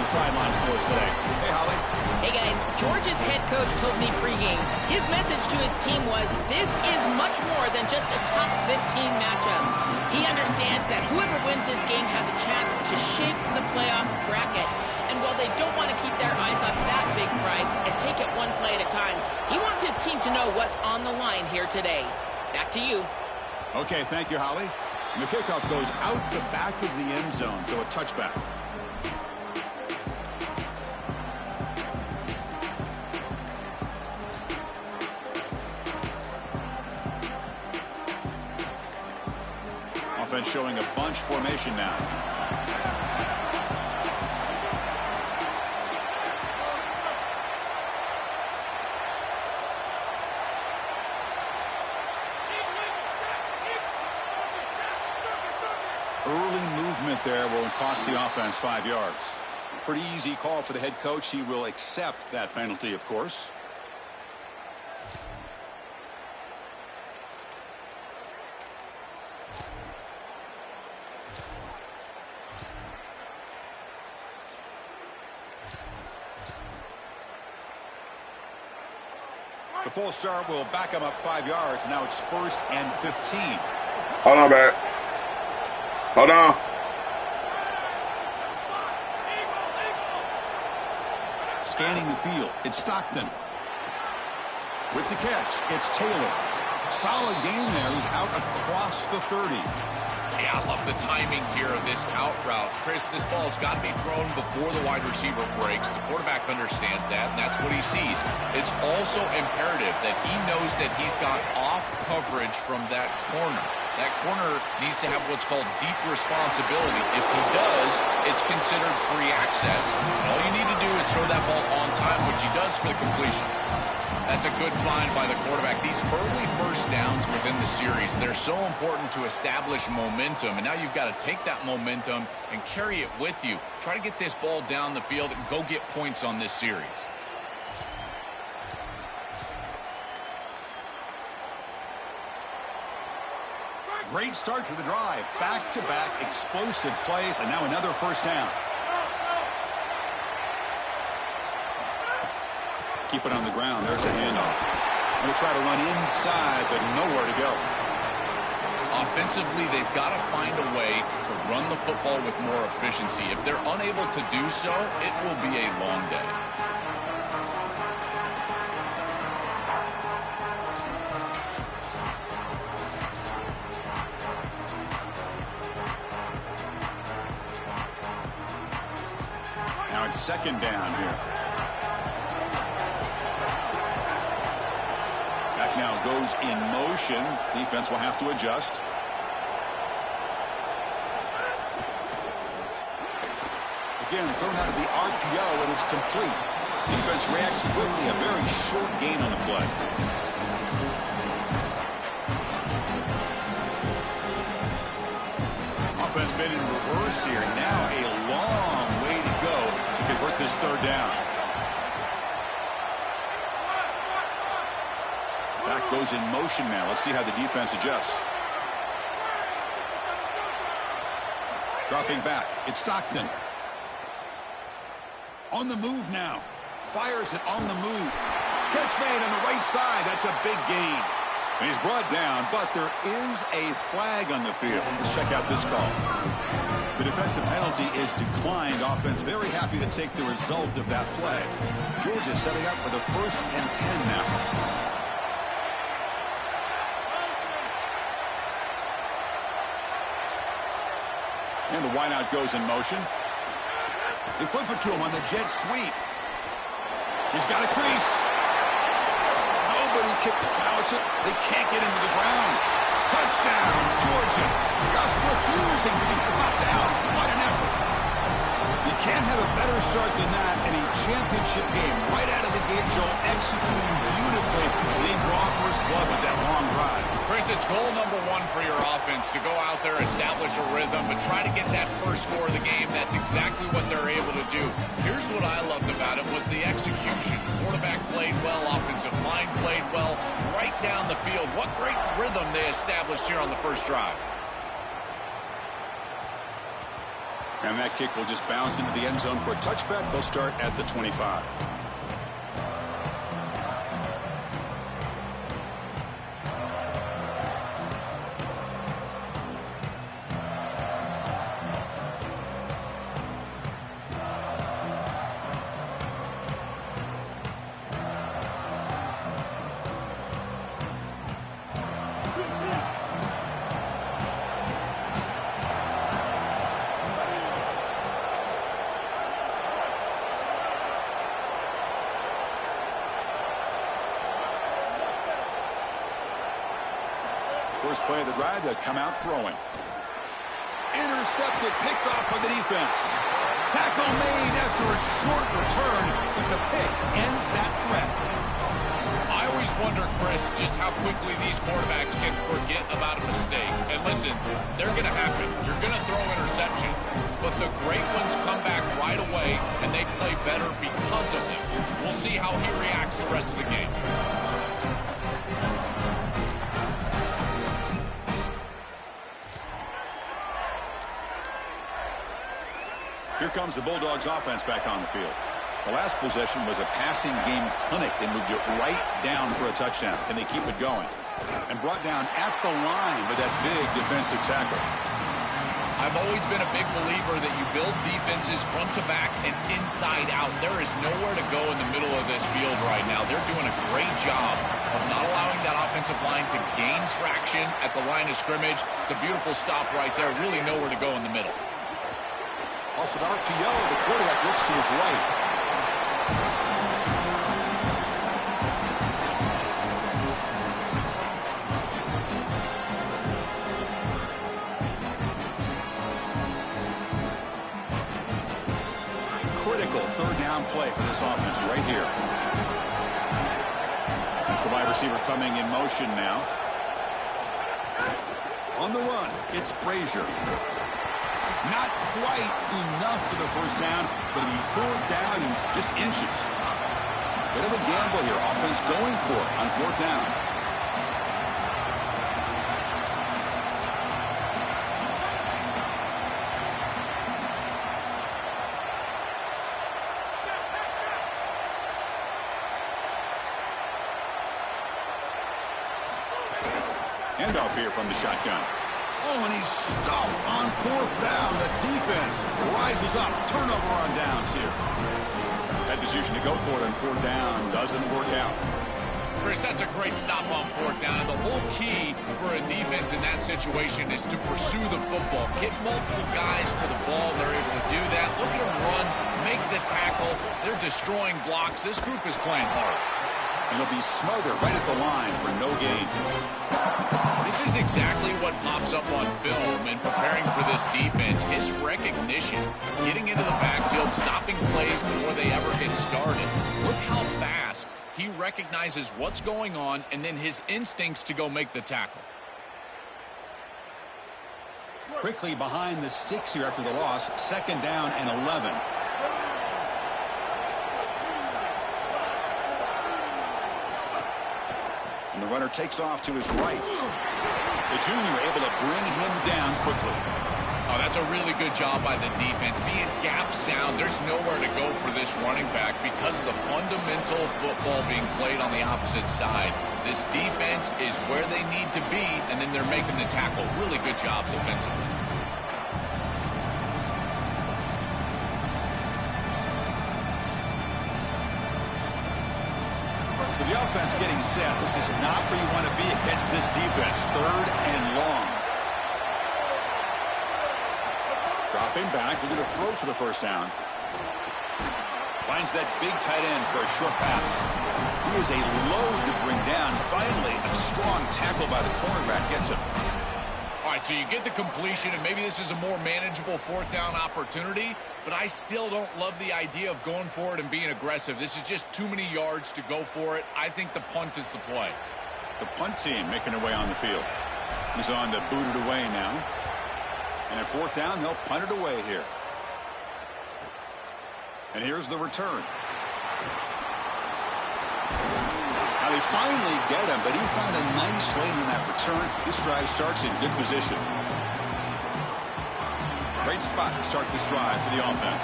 sidelines for us today. Hey, Holly. Hey, guys. Georgia's head coach told me pregame his message to his team was, this is much more than just a top 15 matchup. He understands that whoever wins this game has a chance to shake the playoff bracket. And while they don't want to keep their eyes on that big prize and take it one play at a time, he wants his team to know what's on the line here today. Back to you. Okay, thank you, Holly. And the kickoff goes out the back of the end zone, so a touchback. Offense showing a bunch formation now. Early movement there will cost the offense 5 yards. Pretty easy call for the head coach. He will accept that penalty, of course. The full start will back him up 5 yards. Now it's 1st and 15. Hold on, Barrett. Hold on. Scanning the field, it's Stockton. With the catch, it's Taylor. Solid game there. He's out across the 30. Yeah, I love the timing here of this out route. Chris, this ball's got to be thrown before the wide receiver breaks. The quarterback understands that, and that's what he sees. It's also imperative that he knows that he's got off coverage from that corner. That corner needs to have what's called deep responsibility. If he does, it's considered free access. And all you need to do is throw that ball on time, which he does for the completion. That's a good find by the quarterback. These early first downs within the series, they're so important to establish momentum. And now you've got to take that momentum and carry it with you. Try to get this ball down the field and go get points on this series. Great start to the drive. Back-to-back explosive plays, and now another first down. Keep it on the ground. There's a handoff. Going to try to run inside, but nowhere to go. Offensively, they've got to find a way to run the football with more efficiency. If they're unable to do so, it will be a long day. Now it's 2nd down here. Back now goes in motion. Defense will have to adjust. Again, thrown out of the RPO, and it's complete. Defense reacts quickly. A very short gain on the play. Offense been in reverse here. Now a long way to go to convert this 3rd down. Back goes in motion now. Let's see how the defense adjusts. Dropping back. It's Stockton. On the move now. Fires it on the move. Catch made on the right side. That's a big gain. And he's brought down, but there is a flag on the field. Let's check out this call. The defensive penalty is declined. Offense very happy to take the result of that play. Georgia setting up for the 1st and 10 now. And the wideout goes in motion. They flip it to him on the jet sweep. He's got a crease. Nobody can bounce it. They can't get into the ground. Touchdown, Georgia. Just refusing to be blocked out. What an effort. You can't have a better start than that in a championship game. Right out of the gate, Joel, executing beautifully. They draw first blood with that long drive. Chris, it's goal number 1 for your offense to go out there, establish a rhythm, but try to get that first score of the game. That's exactly what they're able to do. Here's what I loved about it was the execution. Quarterback played well, offensive line played well, right down the field. What great rhythm they established here on the first drive. And that kick will just bounce into the end zone for a touchback. They'll start at the 25. First play of the drive, they'll come out throwing. Intercepted, picked off by the defense. Tackle made after a short return, but the pick ends that threat. I always wonder, Chris, just how quickly these quarterbacks can forget about a mistake. And listen, they're going to happen. You're going to throw interceptions, but the great ones come back right away, and they play better because of them. We'll see how he reacts the rest of the game. Here comes the Bulldogs offense back on the field. The last possession was a passing game clinic. They moved it right down for a touchdown. Can they keep it going? And brought down at the line with that big defensive tackle. I've always been a big believer that you build defenses front to back and inside out. There is nowhere to go in the middle of this field right now. They're doing a great job of not allowing that offensive line to gain traction at the line of scrimmage. It's a beautiful stop right there. Really nowhere to go in the middle. Off an RPO, the quarterback looks to his right. Critical third down play for this offense right here. That's the wide receiver coming in motion now. On the run, it's Frazier. Not quite enough for the first down, but it'll be fourth down in just inches. Bit of a gamble here. Offense going for it on fourth down. Handoff here from the shotgun. Oh, and he's stuffed on fourth down. The defense rises up. Turnover on downs here. That decision to go for it on fourth down doesn't work out. Chris, that's a great stop on fourth down. And the whole key for a defense in that situation is to pursue the football. Get multiple guys to the ball. They're able to do that. Look at them run, make the tackle. They're destroying blocks. This group is playing hard. It'll be smothered right at the line for no gain. This is exactly what pops up on film in preparing for this defense. His recognition, getting into the backfield, stopping plays before they ever get started. Look how fast he recognizes what's going on and then his instincts to go make the tackle. Quickly behind the sticks here after the loss. Second down and 11. And the runner takes off to his right. The junior able to bring him down quickly. Oh, that's a really good job by the defense. Being gap sound, there's nowhere to go for this running back because of the fundamental football being played on the opposite side. This defense is where they need to be, and then they're making the tackle. Really good job defensively. So the offense getting set. This is not where you want to be against this defense. Third and long. Dropping back. They're going to throw for the first down. Finds that big tight end for a short pass. He is a load to bring down. Finally, a strong tackle by the cornerback gets him. All right, so you get the completion, and maybe this is a more manageable fourth down opportunity, but I still don't love the idea of going for it and being aggressive. This is just too many yards to go for it. I think the punt is the play. The punt team making their way on the field. He's on to boot it away now. And at fourth down, they'll punt it away here. And here's the return. Now they finally get him, but he found a nice lane in that return. This drive starts in good position. Great spot to start this drive for the offense.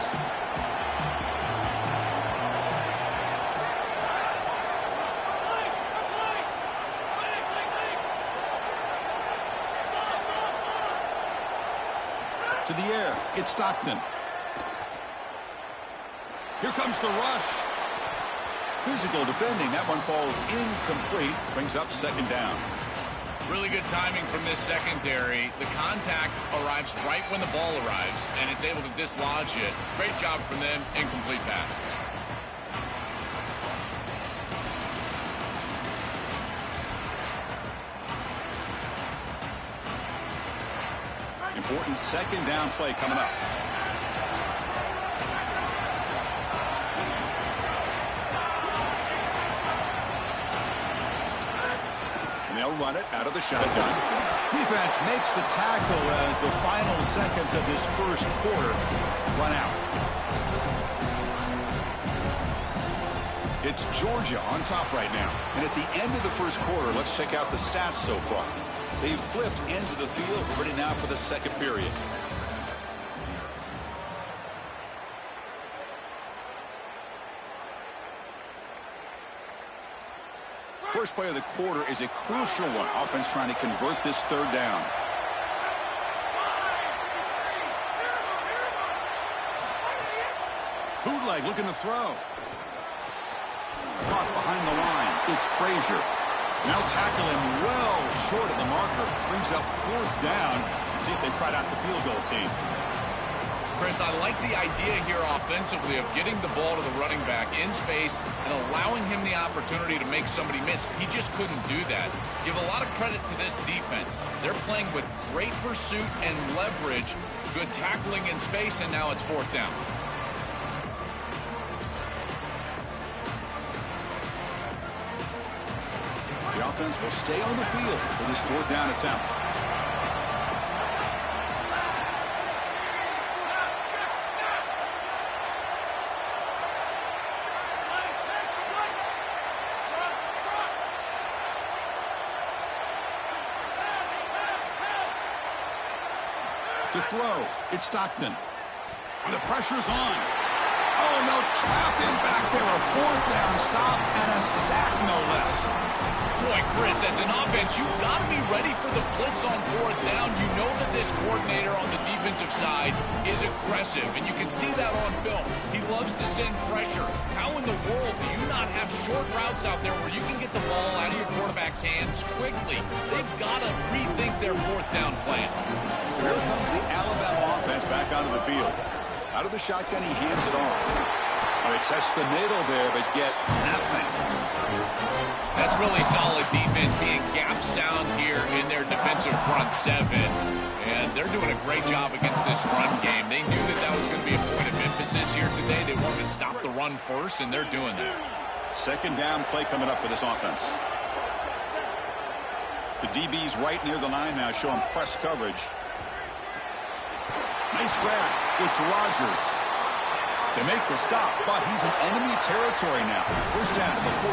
To the air, it's Stockton. Here comes the rush. Physical defending. That one falls incomplete. Brings up second down. Really good timing from this secondary. The contact arrives right when the ball arrives, and it's able to dislodge it. Great job from them. Incomplete pass. Important second down play coming up. And they'll run it out of the shotgun. Defense makes the tackle as the final seconds of this first quarter run out. It's Georgia on top right now. And at the end of the first quarter, let's check out the stats so far. They've flipped ends of the field, ready now for the second period. First play of the quarter is a crucial one. Offense trying to convert this third down. Bootleg looking to throw. Caught behind the line. It's Frazier. Now tackle him well short of the marker. Brings up fourth down. See if they tried out the field goal team. Chris, I like the idea here offensively of getting the ball to the running back in space and allowing him the opportunity to make somebody miss. He just couldn't do that. Give a lot of credit to this defense. They're playing with great pursuit and leverage, good tackling in space, and now it's fourth down. The offense will stay on the field for this fourth down attempt. To throw, it's Stockton. The pressure's on. Oh, no, trapped in back there. A fourth down stop and a sack, no less. Boy, Chris, as an offense, you've got to be ready for the blitz on fourth down. You know that this coordinator on the defensive side is aggressive, and you can see that on film. He loves to send pressure. How in the world do you not have short routes out there where you can get the ball out of your quarterback's hands quickly? They've got to rethink their fourth down plan. So here comes the Alabama offense back onto the field. Out of the shotgun, he hands it off. They test the middle there, but get nothing. That's really solid defense, being gap sound here in their defensive front seven. And they're doing a great job against this run game. They knew that that was going to be a point of emphasis here today. They wanted to stop the run first, and they're doing that. Second down play coming up for this offense. The DB's right near the line now, showing press coverage. Nice grab. It's Rodgers. They make the stop, but he's in enemy territory now. First down to the 45.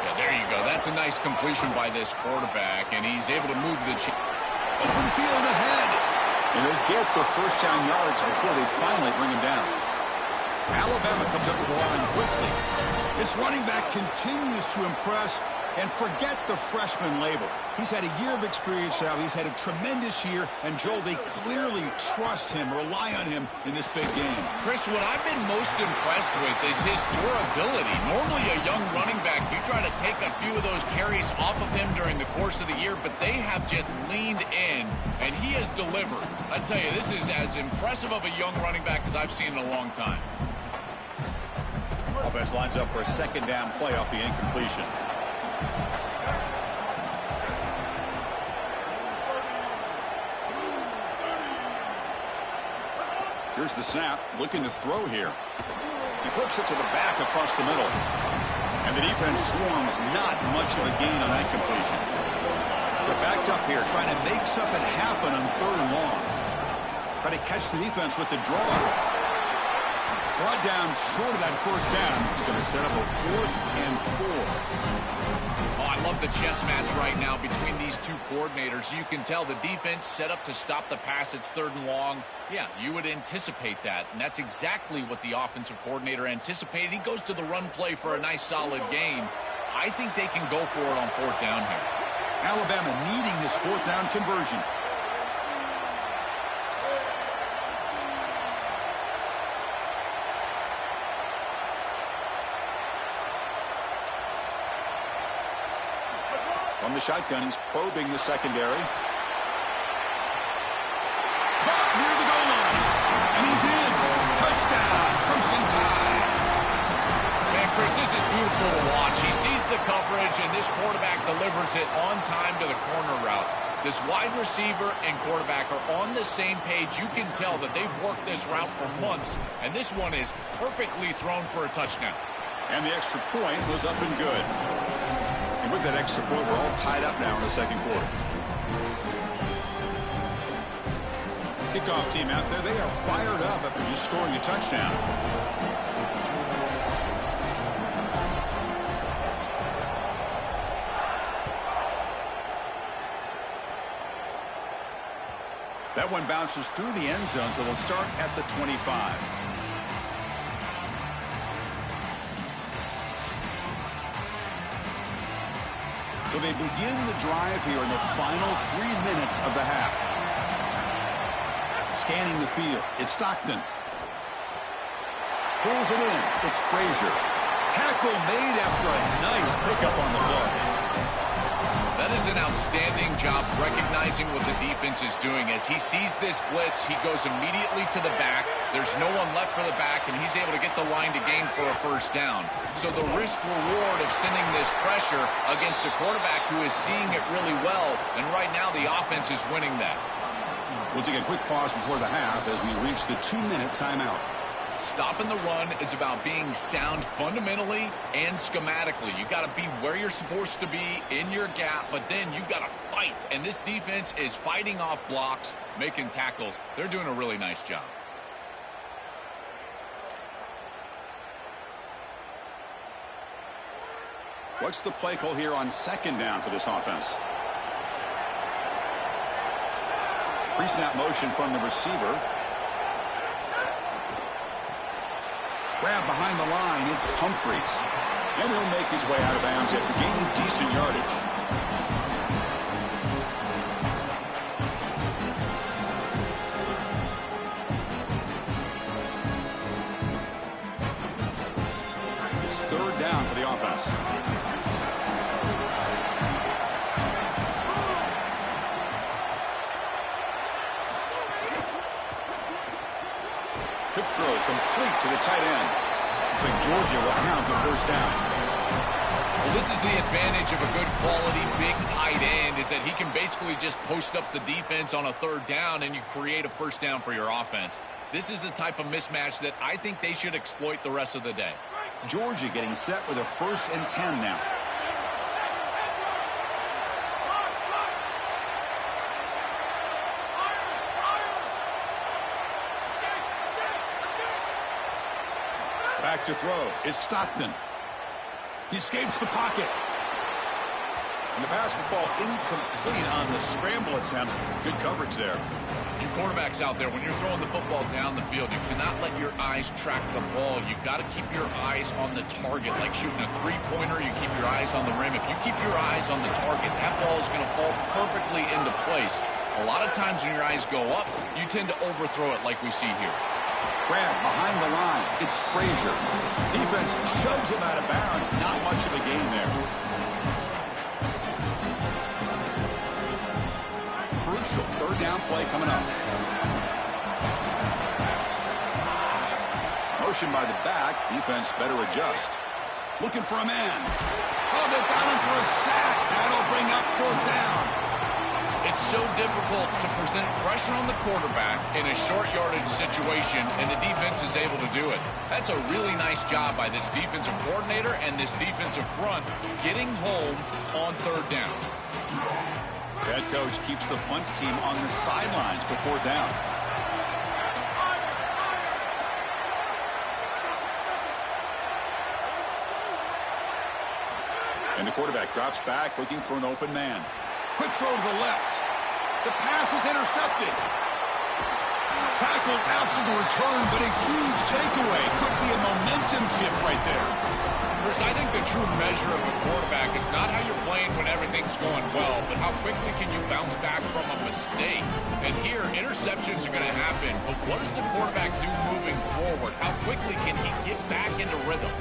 Yeah, there you go. That's a nice completion by this quarterback, and he's able to move the open field ahead. And he'll get the first down yards before they finally bring him down. Alabama comes up with the line quickly. This running back continues to impress. And forget the freshman label. He's had a year of experience now. He's had a tremendous year. And, Joel, they clearly trust him, rely on him in this big game. Chris, what I've been most impressed with is his durability. Normally a young running back, you try to take a few of those carries off of him during the course of the year, but they have just leaned in, and he has delivered. I tell you, this is as impressive of a young running back as I've seen in a long time. Offense lines up for a second down play off the incompletion. Here's the snap, looking to throw here. He flips it to the back across the middle. And the defense swarms, not much of a gain on that completion. They're backed up here, trying to make something happen on third and long. Try to catch the defense with the draw. Brought down short of that first down. It's going to set up a 4th and 4. Oh, I love the chess match right now between these two coordinators. You can tell the defense set up to stop the pass. It's 3rd and long. Yeah, you would anticipate that, and that's exactly what the offensive coordinator anticipated. He goes to the run play for a nice solid gain. I think they can go for it on 4th down here. Alabama needing this 4th down conversion. From the shotgun, he's probing the secondary. Caught near the goal line. And he's in. Touchdown from Ncaa26. Man, Chris, this is beautiful to watch. He sees the coverage, and this quarterback delivers it on time to the corner route. This wide receiver and quarterback are on the same page. You can tell that they've worked this route for months, and this one is perfectly thrown for a touchdown. And the extra point was up and good. And with that extra point, we're all tied up now in the second quarter. Kickoff team out there, they are fired up after just scoring a touchdown. That one bounces through the end zone, so they'll start at the 25. So they begin the drive here in the final 3 minutes of the half. Scanning the field, it's Stockton. Pulls it in, it's Frazier. Tackle made after a nice pickup on the play. That is an outstanding job recognizing what the defense is doing. As he sees this blitz, he goes immediately to the back. There's no one left for the back, and he's able to get the line to gain for a 1st down. So the risk-reward of sending this pressure against a quarterback who is seeing it really well, and right now the offense is winning that. We'll take a quick pause before the half as we reach the 2-minute timeout. Stopping the run is about being sound fundamentally and schematically. You got to be where you're supposed to be in your gap, but then you got to fight. And this defense is fighting off blocks, making tackles. They're doing a really nice job. What's the play call here on 2nd down for this offense? Pre-snap motion from the receiver. Grab behind the line, it's Humphreys. And he'll make his way out of bounds after gaining decent yardage. It's 3rd down for the offense. Quick throw complete to the tight end. Looks like Georgia will have the 1st down. Well, this is the advantage of a good quality big tight end, is that he can basically just post up the defense on a 3rd down and you create a 1st down for your offense. This is the type of mismatch that I think they should exploit the rest of the day. Georgia getting set with a 1st and 10 now. Back to throw. It's Stockton. He escapes the pocket. And the pass will fall incomplete on the scramble attempt. Good coverage there. You quarterbacks out there, when you're throwing the football down the field, you cannot let your eyes track the ball. You've got to keep your eyes on the target. Like shooting a 3-pointer, you keep your eyes on the rim. If you keep your eyes on the target, that ball is going to fall perfectly into place. A lot of times when your eyes go up, you tend to overthrow it like we see here. Grab behind the line. It's Frazier. Defense shoves him out of bounds. Not much of a gain there. Crucial 3rd down play coming up. Motion by the back. Defense better adjust. Looking for a man. Oh, they've got him for a sack. That'll bring up 4th down. It's so difficult to present pressure on the quarterback in a short yardage situation, and the defense is able to do it. That's a really nice job by this defensive coordinator and this defensive front getting home on 3rd down. Head coach keeps the punt team on the sidelines for 4th down. And the quarterback drops back, looking for an open man. Quick throw to the left. The pass is intercepted. Tackled after the return, but a huge takeaway. Could be a momentum shift right there. Chris, I think the true measure of a quarterback is not how you're playing when everything's going well, but how quickly can you bounce back from a mistake. And here, interceptions are going to happen, but what does the quarterback do moving forward? How quickly can he get back into rhythm?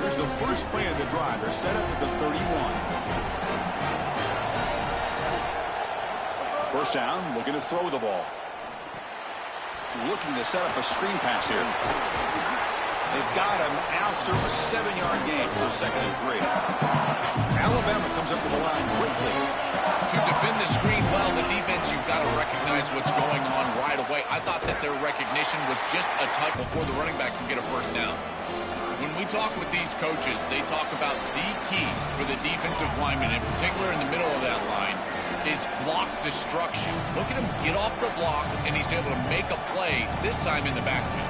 Here's the first play of the drive. They're set up at the 31. First down, looking to throw the ball. Looking to set up a screen pass here. They've got him after a 7-yard gain, so 2nd and 3. Alabama comes up to the line quickly. To defend the screen well, the defense, you've got to recognize what's going on right away. I thought that their recognition was just a touch before the running back can get a first down. When we talk with these coaches, they talk about the key for the defensive lineman, in particular in the middle of that line, is block destruction. Look at him get off the block, and he's able to make a play, this time in the backfield.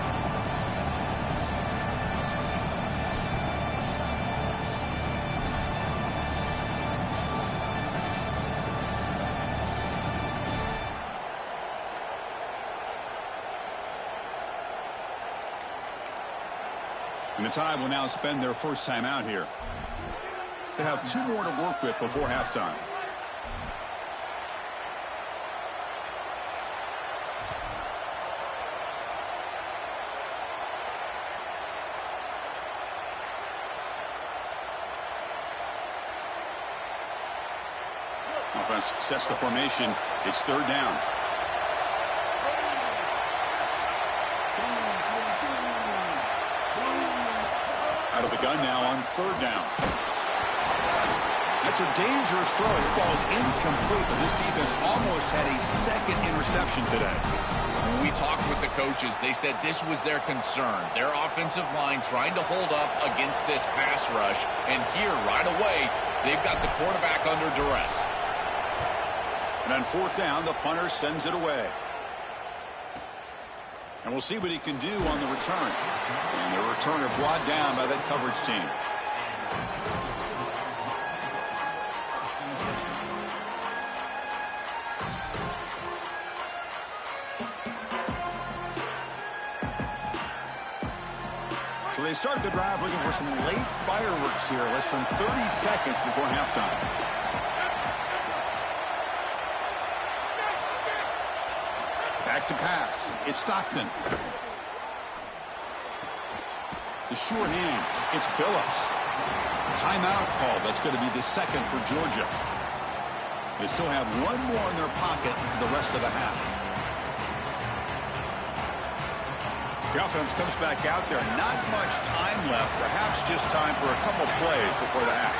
And the Tide will now spend their first time out here. They have 2 more to work with before halftime. Offense sets the formation. It's 3rd down. Out of the gun now on 3rd down. That's a dangerous throw. It falls incomplete, but this defense almost had a 2nd interception today. When we talked with the coaches, they said this was their concern. Their offensive line trying to hold up against this pass rush. And here, right away, they've got the quarterback under duress. And on 4th down, the punter sends it away. And we'll see what he can do on the return. And the returner brought down by that coverage team. So they start the drive looking for some late fireworks here. Less than 30 seconds before halftime. Back to pass. It's Stockton. The sure hands. It's Phillips. Timeout call. That's going to be the 2nd for Georgia. They still have 1 more in their pocket for the rest of the half. The offense comes back out there. Not much time left. Perhaps just time for a couple plays before the half.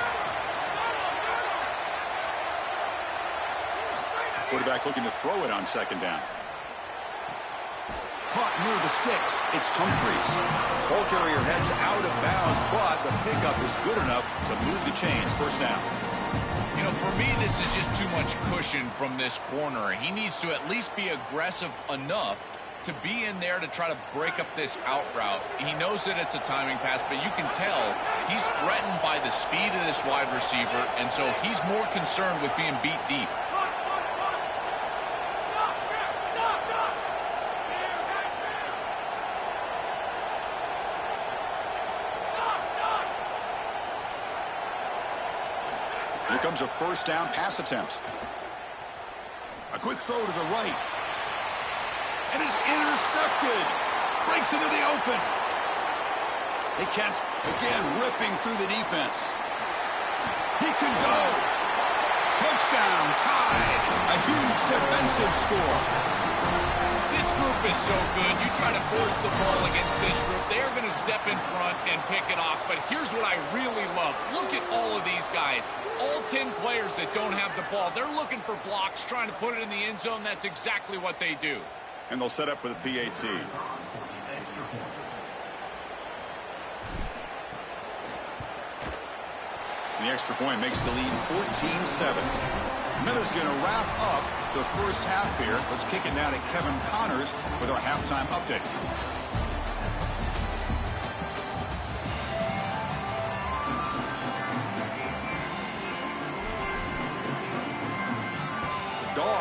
Quarterback looking to throw it on 2nd down. Caught near the sticks. It's Humphreys. Ball carrier heads out of bounds, but the pickup is good enough to move the chains. 1st down. You know, for me, this is just too much cushion from this corner. He needs to at least be aggressive enough to be in there to try to break up this out route. He knows that it's a timing pass, but you can tell he's threatened by the speed of this wide receiver, and so he's more concerned with being beat deep. Here comes a 1st down pass attempt. A quick throw to the right. And is intercepted. Breaks into the open. They can't. Again, ripping through the defense. He could go. Touchdown. Tied. A huge defensive score. This group is so good. You try to force the ball against this group, they're going to step in front and pick it off. But here's what I really love. Look at all of these guys. All 10 players that don't have the ball. They're looking for blocks, trying to put it in the end zone. That's exactly what they do. And they'll set up for the PAT. The extra point makes the lead 14-7. Miller's going to wrap up the first half here. Let's kick it now to Kevin Connors with our halftime update.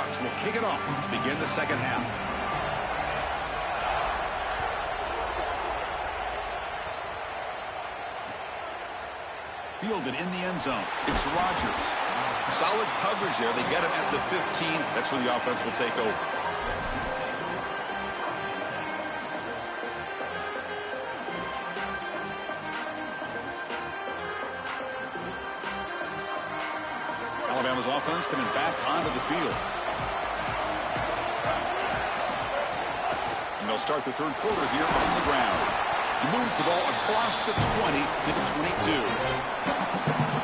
Bulldogs will kick it off to begin the second half. Fielded in the end zone. It's Rodgers. Solid coverage there. They get him at the 15. That's where the offense will take over. Alabama's offense coming back onto the field. And they'll start the third quarter here on the ground. He moves the ball across the 20 to the 22.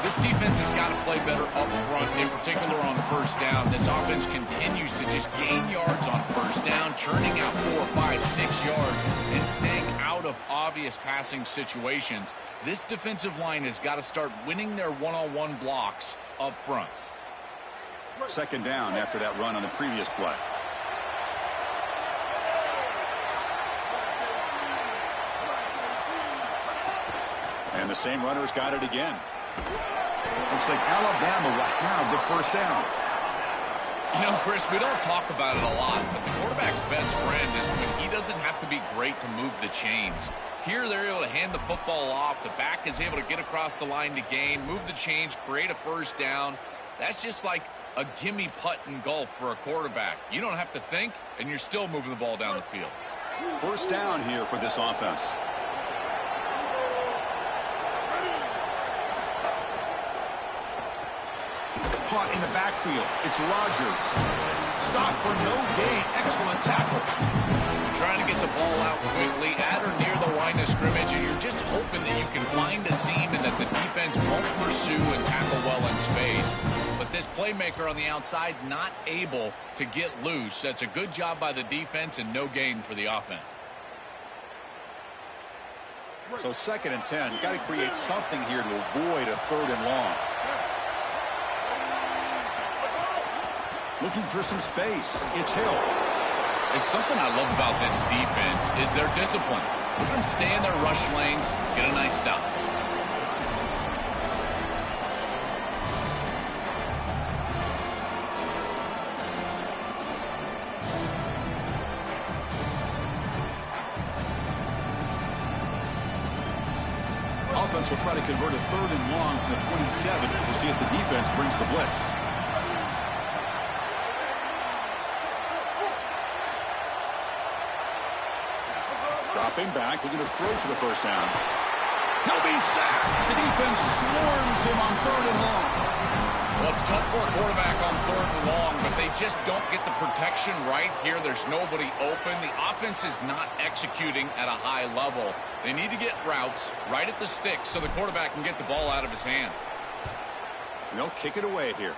This defense has got to play better up front, in particular on first down. This offense continues to just gain yards on first down, churning out 4, 5, 6 yards, and staying out of obvious passing situations. This defensive line has got to start winning their one-on-one blocks up front. Second down after that run on the previous play. And the same runner's got it again. Looks like Alabama will have the first down. You know, Chris, we don't talk about it a lot, but the quarterback's best friend is when he doesn't have to be great to move the chains. Here, they're able to hand the football off. The back is able to get across the line to gain, move the chains, create a first down. That's just like a gimme putt in golf for a quarterback. You don't have to think, and you're still moving the ball down the field. First down here for this offense. Caught in the backfield. It's Rodgers. Stop for no gain. Excellent tackle. You're trying to get the ball out quickly at or near the line of scrimmage, and you're just hoping that you can find a seam and that the defense won't pursue and tackle well in space. But this playmaker on the outside not able to get loose. That's a good job by the defense and no gain for the offense. So 2nd and 10. Got to create something here to avoid a 3rd and long. Looking for some space. It's Hill. It's something I love about this defense is their discipline. Look at them stay in their rush lanes, get a nice stop. Offense will try to convert a 3rd and long from the 27. We'll see if the defense brings the blitz. Dropping back, looking to throw for the first down. He'll be sacked. The defense swarms him on 3rd and long. Well, it's tough for a quarterback on 3rd and long, but they just don't get the protection right here. There's nobody open. The offense is not executing at a high level. They need to get routes right at the stick so the quarterback can get the ball out of his hands. And they'll kick it away here.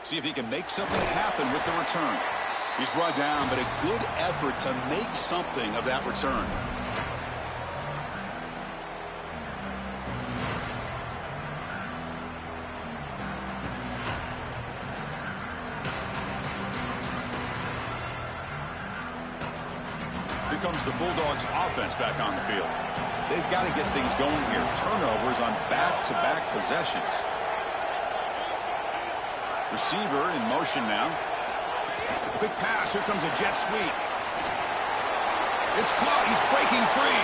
See if he can make something happen with the return. He's brought down, but a good effort to make something of that return. Here comes the Bulldogs offense back on the field. They've got to get things going here. Turnovers on back-to-back possessions. Receiver in motion now. Quick pass. Here comes a jet sweep. It's caught. He's breaking free.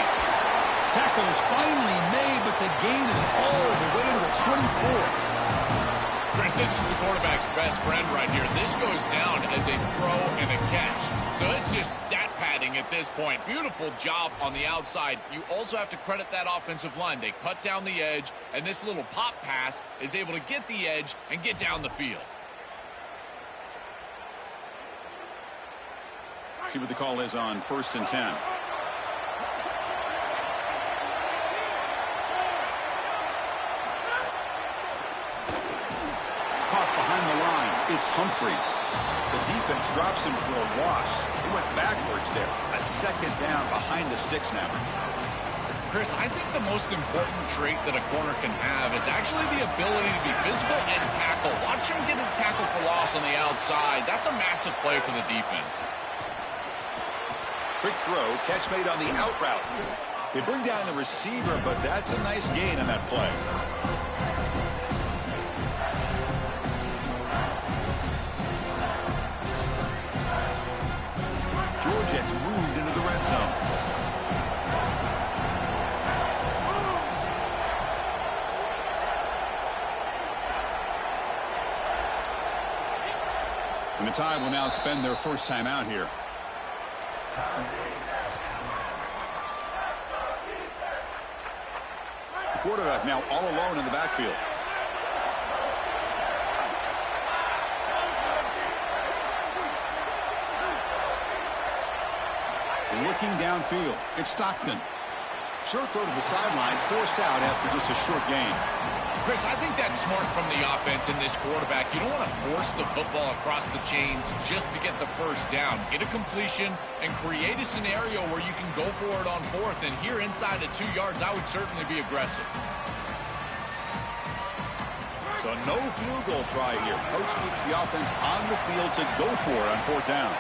Tackle is finally made, but the gain is all the way to the 24. Chris, this is the quarterback's best friend right here. This goes down as a throw and a catch. So it's just stat padding at this point. Beautiful job on the outside. You also have to credit that offensive line. They cut down the edge, and this little pop pass is able to get the edge and get down the field. See what the call is on 1st and 10. Caught behind the line. It's Humphreys. The defense drops him for a loss. He went backwards there. A 2nd down behind the sticks now. Chris, I think the most important trait that a corner can have is actually the ability to be physical and tackle. Watch him get a tackle for loss on the outside. That's a massive play for the defense. Quick throw, catch made on the out route. They bring down the receiver, but that's a nice gain on that play. Jets moved into the red zone. And the Tide will now spend their first time out here. The quarterback now all alone in the backfield. Looking downfield, it's Stockton. Short throw to the sideline, forced out after just a short gain. Chris, I think that's smart from the offense in this quarterback. You don't want to force the football across the chains just to get the first down. Get a completion and create a scenario where you can go for it on fourth. And here inside the 2 yards, I would certainly be aggressive. So no field goal try here. Coach keeps the offense on the field to go for it on fourth down.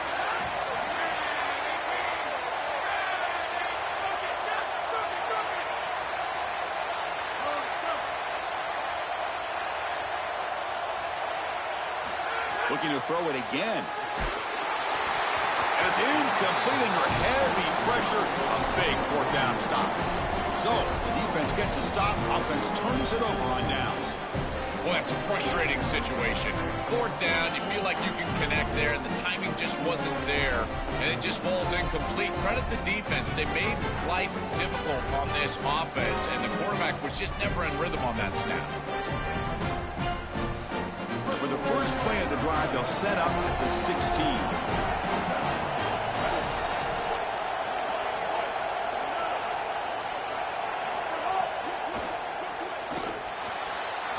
Looking to throw it again. And it's incomplete under heavy pressure. A big fourth down stop. So the defense gets a stop. Offense turns it over on downs. Well, that's a frustrating situation. Fourth down, you feel like you can connect there, and the timing just wasn't there, and it just falls incomplete. Credit the defense. They made life difficult on this offense, and the quarterback was just never in rhythm on that snap. For the first play of the drive, they'll set up at the 16.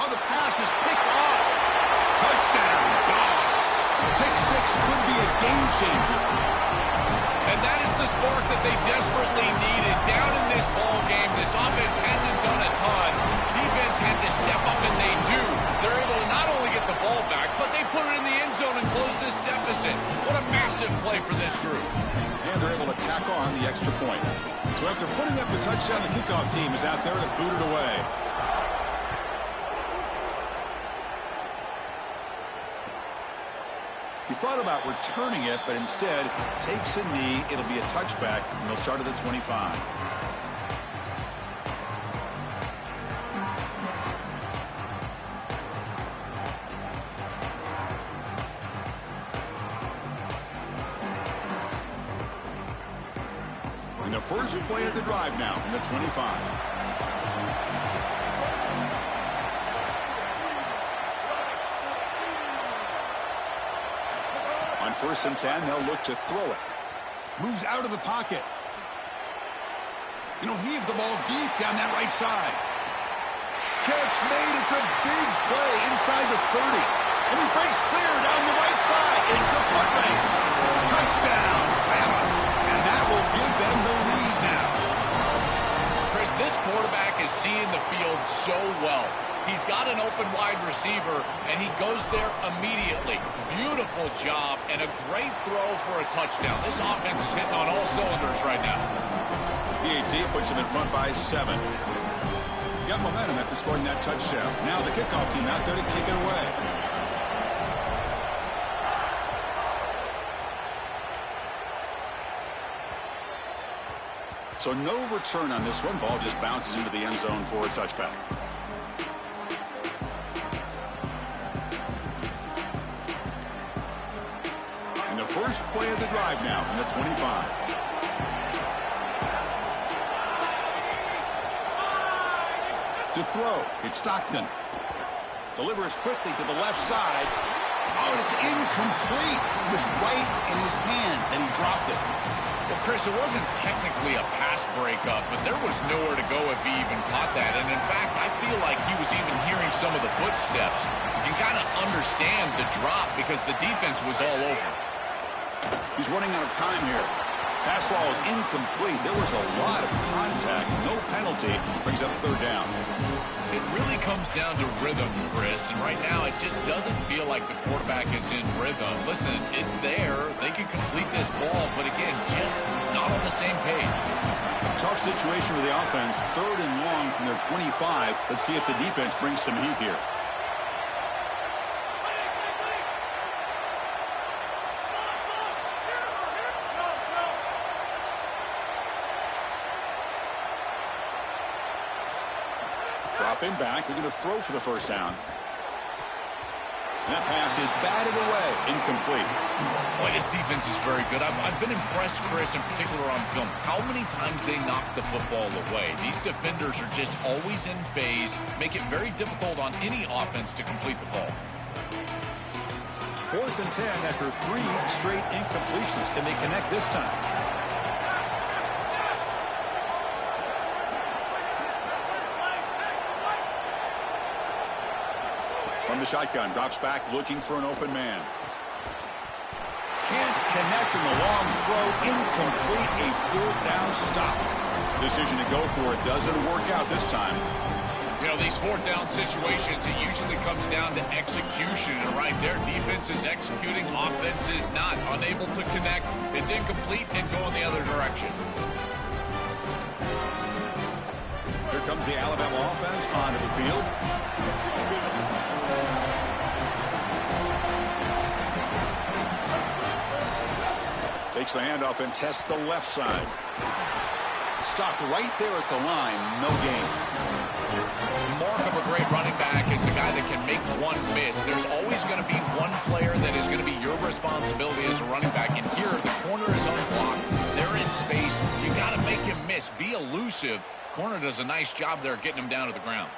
Oh, the pass is picked off. Touchdown, Dogs. Pick six could be a game changer. And that is the spark that they desperately needed. Down in this ball game, this offense hasn't done a ton. Defense had to step up, and they do. They're able to not only get the ball back, but they put it in the end zone and close this deficit. What a massive play for this group. And they're able to tack on the extra point. So after putting up the touchdown, the kickoff team is out there to boot it away. He thought about returning it, but instead takes a knee. It'll be a touchback, and they'll start at the 25. And the first play of the drive now from the 25. On 1st and 10, they'll look to throw it. Moves out of the pocket. And he'll heave the ball deep down that right side. Catch made. It's a big play inside the 30. And he breaks clear down the right side. It's a foot race. Touchdown, Bama. And that will give them the lead now. Chris, this quarterback is seeing the field so well. He's got an open wide receiver, and he goes there immediately. Beautiful job and a great throw for a touchdown. This offense is hitting on all cylinders right now. PAT puts him in front by 7. Got momentum after scoring that touchdown. Now the kickoff team out there to kick it away. So no return on this one. Ball just bounces into the end zone for a touchback. And the first play of the drive now from the 25. To throw, it's Stockton. Delivers quickly to the left side. Oh, and it's incomplete. It was right in his hands, and he dropped it. Well, Chris, it wasn't technically a pass breakup, but there was nowhere to go if he even caught that. And in fact, I feel like he was even hearing some of the footsteps. You can kind of understand the drop because the defense was all over. He's running out of time here. Pass ball is incomplete. There was a lot of contact. No penalty. Brings up 3rd down. It really comes down to rhythm, Chris. And right now, it just doesn't feel like the quarterback is in rhythm. Listen, it's there. They can complete this ball. But again, just not on the same page. Tough situation for the offense. 3rd and long from their 25. Let's see if the defense brings some heat here. Dropping back, they're going to throw for the first down. And that pass is batted away, incomplete. Boy, this defense is very good. I've been impressed, Chris, in particular on film, how many times they knock the football away. These defenders are just always in phase, make it very difficult on any offense to complete the ball. 4th and 10 after 3 straight incompletions. Can they connect this time? From the shotgun, drops back looking for an open man. Can't connect in the long throw. Incomplete, a 4th down stop. Decision to go for it doesn't work out this time. You know, these 4th down situations, it usually comes down to execution. And right there, defense is executing, offense is not. Unable to connect, it's incomplete and go in the other direction. Here comes the Alabama offense onto the field. Takes the handoff and tests the left side. Stopped right there at the line. No gain. The mark of a great running back is a guy that can make one miss. There's always going to be one player that is going to be your responsibility as a running back. And here, the corner is unblocked. They're in space. You got to make him miss. Be elusive. Corner does a nice job there getting him down to the ground.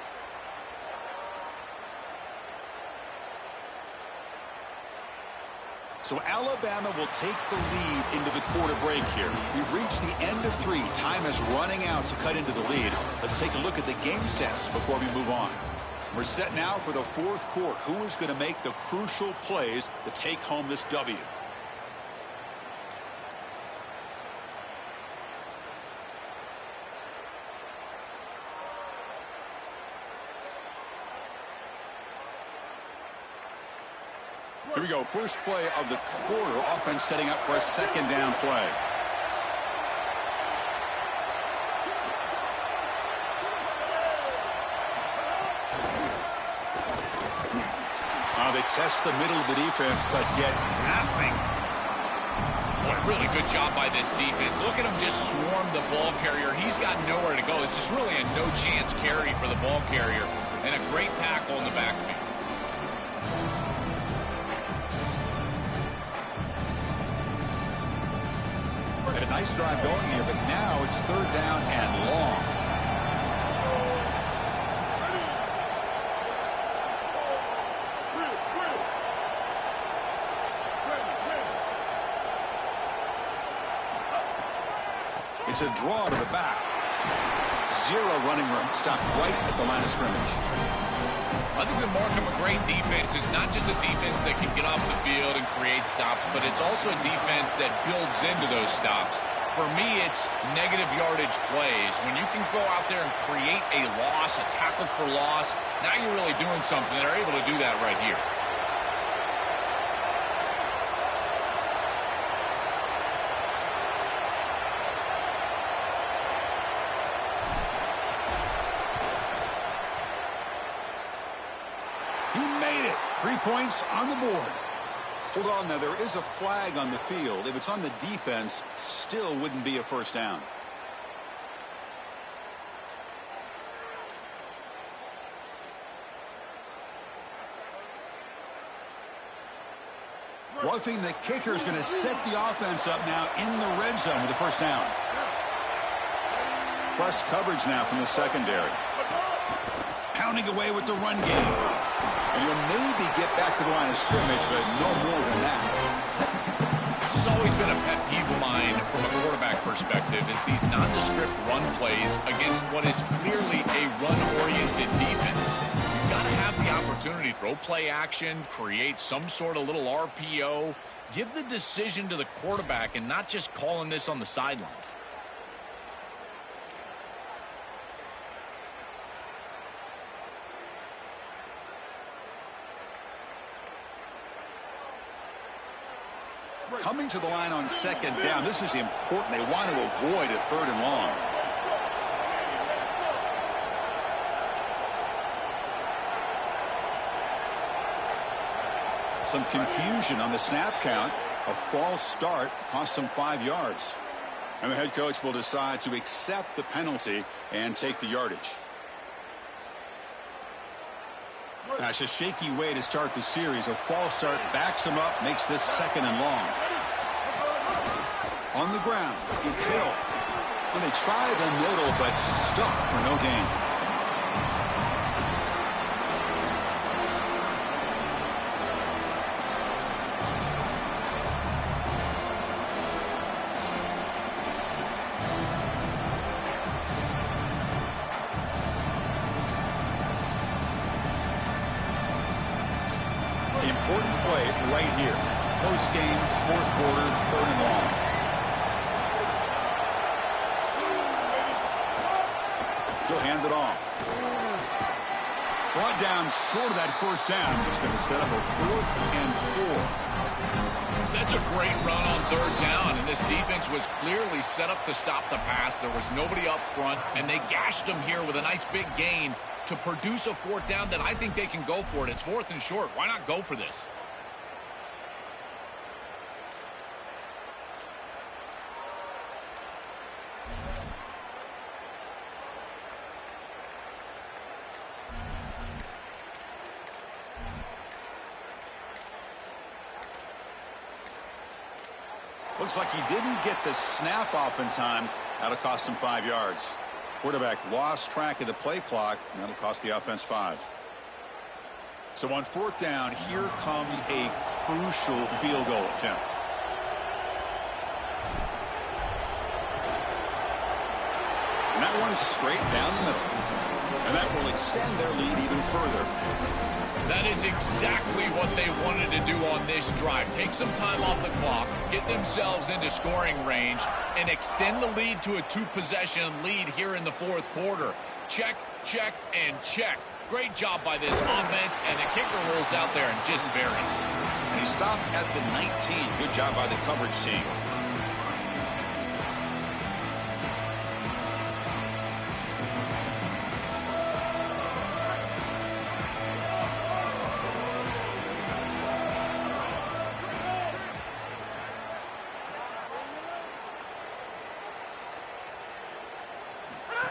So Alabama will take the lead into the quarter break here. We've reached the end of 3. Time is running out to cut into the lead. Let's take a look at the game sets before we move on. We're set now for the 4th quarter. Who is going to make the crucial plays to take home this W? Here we go. First play of the quarter. Offense setting up for a 2nd down play. They test the middle of the defense, but get nothing. What a really good job by this defense. Look at him just swarm the ball carrier. He's got nowhere to go. It's just really a no-chance carry for the ball carrier. And a great tackle in the backfield. A nice drive going here, but now it's 3rd down and long. It's a draw to the back. 0 running room. Stopped right at the line of scrimmage. I think the mark of a great defense is not just a defense that can get off the field and create stops, but it's also a defense that builds into those stops. For me, it's negative yardage plays. When you can go out there and create a loss, a tackle for loss, now you're really doing something. They're able to do that right here. He made it. 3 points on the board. Hold on now, there is a flag on the field. If it's on the defense, still wouldn't be a first down. Roughing the kicker is going to set the offense up now in the red zone with the first down. Press coverage now from the secondary. Pounding away with the run game. And you'll maybe get back to the line of scrimmage, but no more than that. This has always been a pet peeve of mine from a quarterback perspective, is these nondescript run plays against what is clearly a run-oriented defense. You've got to have the opportunity to throw play action, create some sort of little RPO, give the decision to the quarterback and not just calling this on the sideline. Coming to the line on 2nd down. This is important. They want to avoid a 3rd and long. Some confusion on the snap count. A false start cost them 5 yards. And the head coach will decide to accept the penalty and take the yardage. That's a shaky way to start the series. A false start backs him up, makes this 2nd and long. On the ground, it's Hill. Well, they try the middle, but stuck for no gain. Important play right here. Close game, 4th quarter, 3rd and long. He'll hand it off. Brought down short of that 1st down, which is going to set up a 4th and 4. That's a great run on 3rd down, and this defense was clearly set up to stop the pass. There was nobody up front, and they gashed him here with a nice big gain to produce a 4th down that I think they can go for it. It's 4th and short. Why not go for this? Looks like he didn't get the snap off in time. That'll cost him 5 yards. Quarterback lost track of the play clock, and that'll cost the offense 5. So on 4th down, here comes a crucial field goal attempt. And that one's straight down the middle. And that will extend their lead even further. That is exactly what they wanted to do on this drive. Take some time off the clock, get themselves into scoring range, and extend the lead to a 2-possession lead here in the 4th quarter. Check, check, and check. Great job by this offense, and the kicker rolls out there and just buries it. And he stopped at the 19. Good job by the coverage team.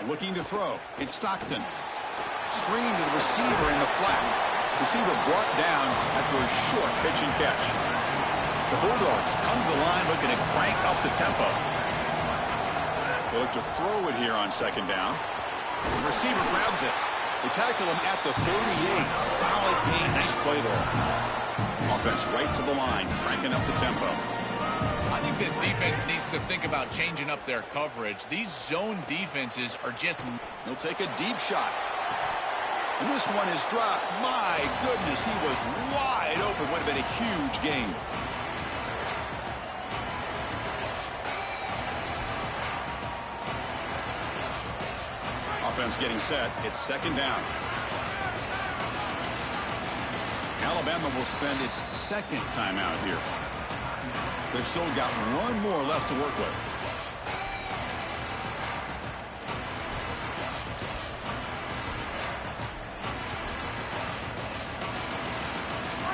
Looking to throw. It's Stockton. Screen to the receiver in the flat. Receiver brought down after a short pitch and catch. The Bulldogs come to the line looking to crank up the tempo. They look to throw it here on 2nd down. The receiver grabs it. They tackle him at the 38. Solid gain. Nice play there. Offense right to the line, cranking up the tempo. I think this defense needs to think about changing up their coverage. These zone defenses are just... He'll take a deep shot. And this one is dropped. My goodness, he was wide open. Would have been a huge gain. Offense getting set. It's 2nd down. Alabama will spend its 2nd timeout here. They've still got one more left to work with.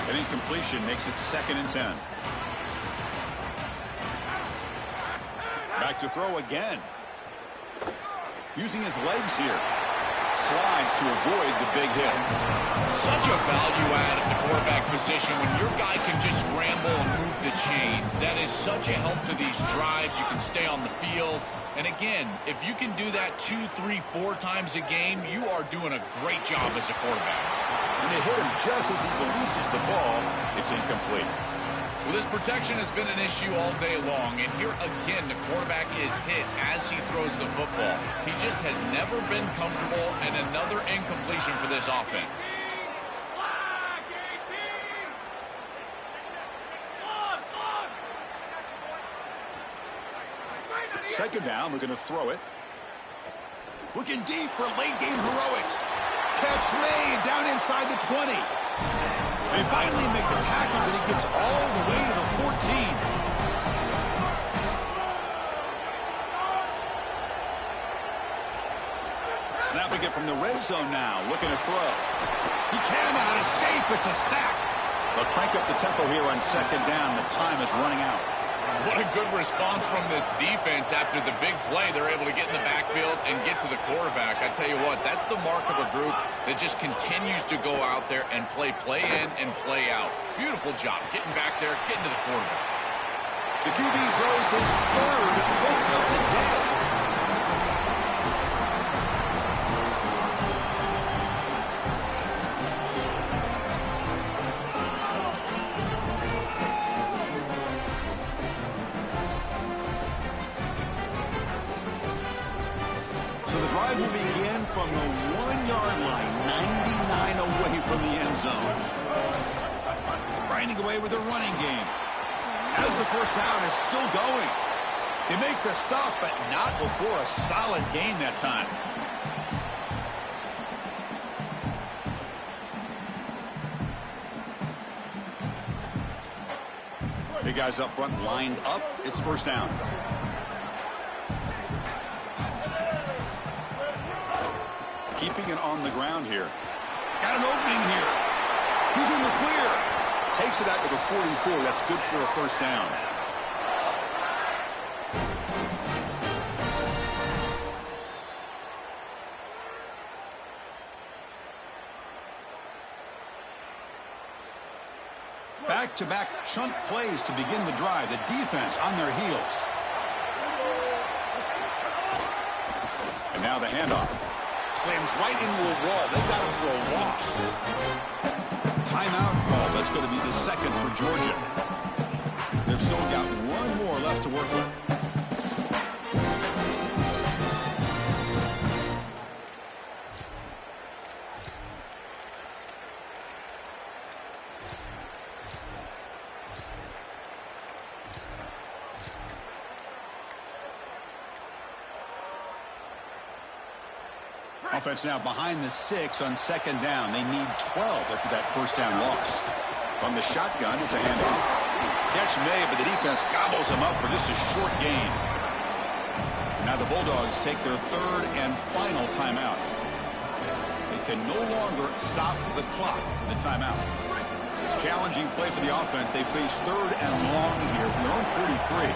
An incompletion makes it 2nd and 10. Back to throw again. Using his legs here. Slides to avoid the big hit. Such a value add at the quarterback position when your guy can just scramble and move the chains. That is such a help to these drives. You can stay on the field. And again, if you can do that 2, 3, 4 times a game, you are doing a great job as a quarterback. And they hit him just as he releases the ball. It's incomplete. Well, this protection has been an issue all day long, and here again the quarterback is hit as he throws the football. He just has never been comfortable, and another incompletion for this offense. Second down, we're going to throw it. Looking deep for late game heroics. Catch made down inside the 20. They finally make the tackle, but he gets all the way to the 14. Snapping it from the red zone now, looking to throw. He cannot escape, it's a sack. They'll crank up the tempo here on 2nd down. The time is running out. What a good response from this defense after the big play. They're able to get in the backfield and get to the quarterback. I tell you what, that's the mark of a group that just continues to go out there and play in and play out. Beautiful job getting back there, getting to the quarterback. The QB throws his third pick of the day. So the drive will begin from the 1-yard line, 99 away from the end zone. Grinding away with the running game. As the first down is still going. They make the stop, but not before a solid gain that time. Big guys up front lined up. It's first down. Keeping it on the ground here. Got an opening here. He's in the clear. Takes it out to the 44. That's good for a first down. Back-to-back chunk plays to begin the drive. The defense on their heels. And now the handoff. Slams right into a wall. They got him for a loss. Timeout call. That's going to be the second for Georgia. They've still got one more left to work with. Offense now behind the 6 on second down. They need 12 after that first down loss. From the shotgun, it's a handoff. Catch made, but the defense gobbles him up for just a short gain. Now the Bulldogs take their third and final timeout. They can no longer stop the clock with the timeout. Challenging play for the offense. They face third and long here from their own 43.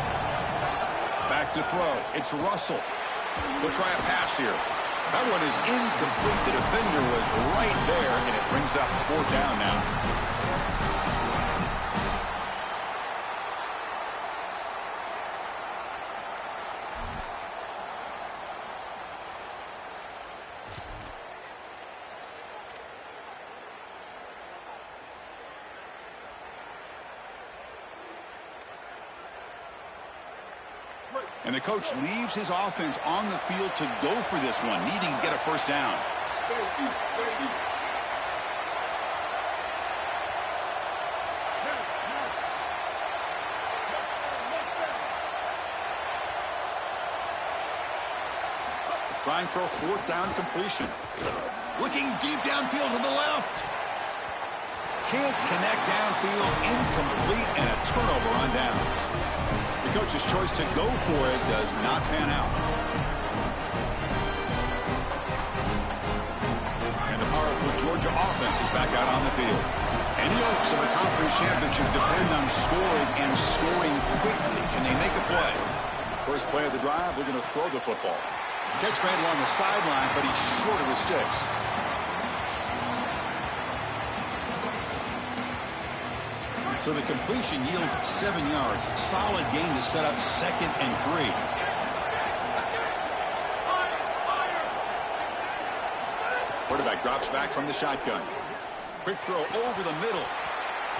Back to throw. It's Russell. They'll try a pass here. That one is incomplete. The defender was right there, and it brings up fourth down now. And the coach leaves his offense on the field to go for this one, needing to get a first down. Trying for a fourth down completion. Looking deep downfield to the left. Can't connect downfield, incomplete, and a turnover on downs. The coach's choice to go for it does not pan out. And the powerful Georgia offense is back out on the field. Any hopes of a conference championship depend on scoring and scoring quickly. Can they make a play? First play of the drive, they're going to throw the football. Catch made along the sideline, but he's short of the sticks. So the completion yields 7 yards. Solid gain to set up 2nd and 3. Quarterback drops back from the shotgun. Quick throw over the middle.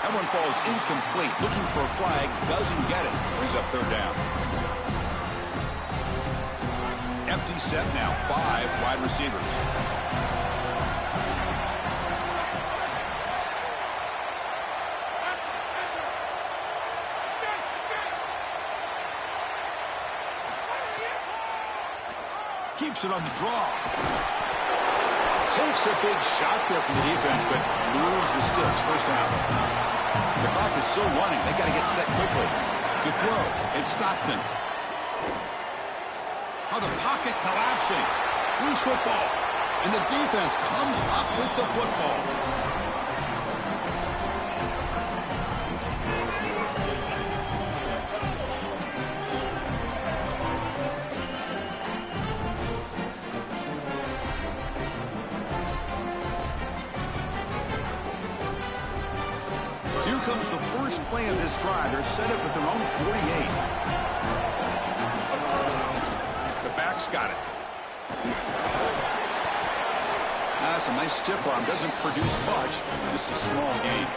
That one falls incomplete. Looking for a flag. Doesn't get it. Brings up third down. Empty set now. 5 wide receivers. Keeps it on the draw. Takes a big shot there from the defense, but moves the sticks. First down. The clock is still running. They got to get set quickly. Good throw. It's Stockton. Oh, the pocket collapsing. Loose football. And the defense comes up with the football. Browns, the first play of this drive, they're set up at their own 48. The back's got it. That's a nice stiff arm. Doesn't produce much, just a small gain.